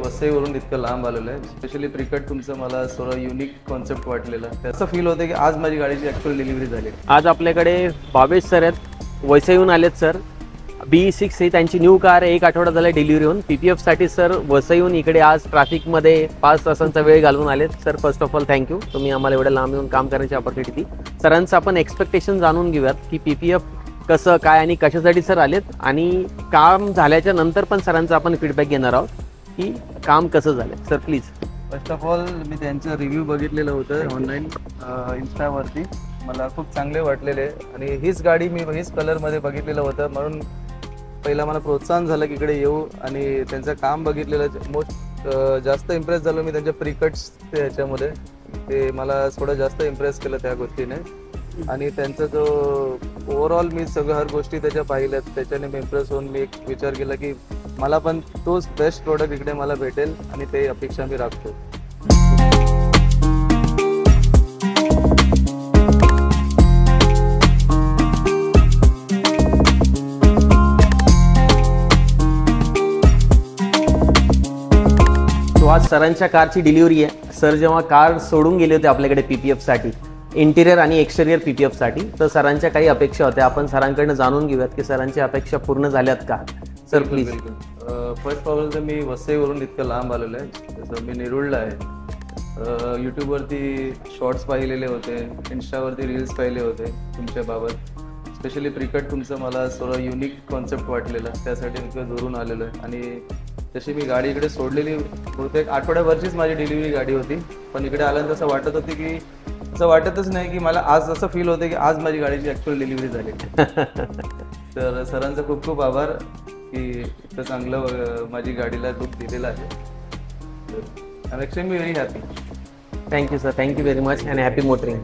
वसईवरून इतकं लांब आलेलं आहे. स्पेशली प्रिकट तुमचं मला थोडं युनिक कॉन्सेप्ट वाटलेलं. असं फील होतं की आज माझी गाडीची ॲक्च्युअल डिलिव्हरी झाली. आज आपल्याकडे भावेश सर आहेत, वसईहून आलेत सर. B6 ही त्यांची न्यू कार आहे, 1 आठवडा झाला डिलिव्हरी होऊन. PPF साठी सर वसईहून इकडे आज ट्रॅफिकमध्ये 5 तासांचा वेळ घालून आलेत. Sir first of all thank you, तुम्ही आम्हाला एवढं लांब येऊन काम करण्याची ऑपॉर्च्युनिटी दिली. सरांचं आपण एक्सपेक्टेशन जाणून घेऊयात की PPF कसं काय आणि कशासाठी सर आलेत, आणि काम झाल्याच्या नंतर पण सरांचा आपण फीडबॅक घेणार आहोत की काम कसं झालं. Sir please. First of all मी त्यांचं रिव्ह्यू बघितलेलं होतं ऑनलाईन इन्स्टावरती, मला खूप चांगले वाटलेले. आणि हीच गाडी मी हीच कलरमध्ये बघितलेलं होतं, म्हणून पहिला मला प्रोत्साहन झालं की इकडे येऊ. आणि त्यांचं काम बघितलेलं जास्त इम्प्रेस झालो मी त्यांच्या प्रिकट्स ह्याच्यामध्ये. ते मला थोडं जास्त इम्प्रेस केलं त्या गोष्टीने. आणि त्यांचा जो ओव्हरऑल मी सगळं हर गोष्टी त्याच्या पाहिल्यात, त्याच्याने मी इम्प्रेस होऊन मी एक विचार केला की मला पण तोच बेस्ट प्रोडक्ट इकडे मला भेटेल, आणि ते अपेक्षा मी राखतो. आज सरांच्या कारची डिलिव्हरी आहे. सर जेव्हा कार सोडून गेले होते आपल्याकडे PPF साठी, इंटिरियर आणि एक्सटेरियर PPF साठी, तर सरांच्या काही अपेक्षा होत्या. आपण सरांकडनं जाणून घेऊयात की सरांच्या अपेक्षा पूर्ण झाल्यात का. Sir please. फर्स्ट प्रॉब्लेम तर मी वसईवरून इतकं लांब आलेलं आहे. जसं मी नेरुळला आहे. यूट्यूबवरती शॉर्ट्स पाहिलेले होते, इन्स्टावरती रील्स पाहिले होते तुमच्या बाबत. स्पेशली प्रिकट तुमचं मला थोडं युनिक कॉन्सेप्ट वाटलेलं, त्यासाठी इतकं दुरून आलेलं आहे. आणि तशी मी गाडी इकडे सोडलेली बहुतेक आठवड्यावरचीच माझी डिलिव्हरी गाडी होती, पण इकडे आल्यानंतर असं वाटत होते की असं वाटतच नाही की मला आज असं फील होतं की आज माझी गाडीची ॲक्च्युअल डिलिव्हरी झाली. तर सरांचा खूप खूप आभार की इतकं चांगलं माझी गाडीला लुक दिलेलं आहे. तर I am extremely very happy. Thank you sir, thank you very much, and happy motoring.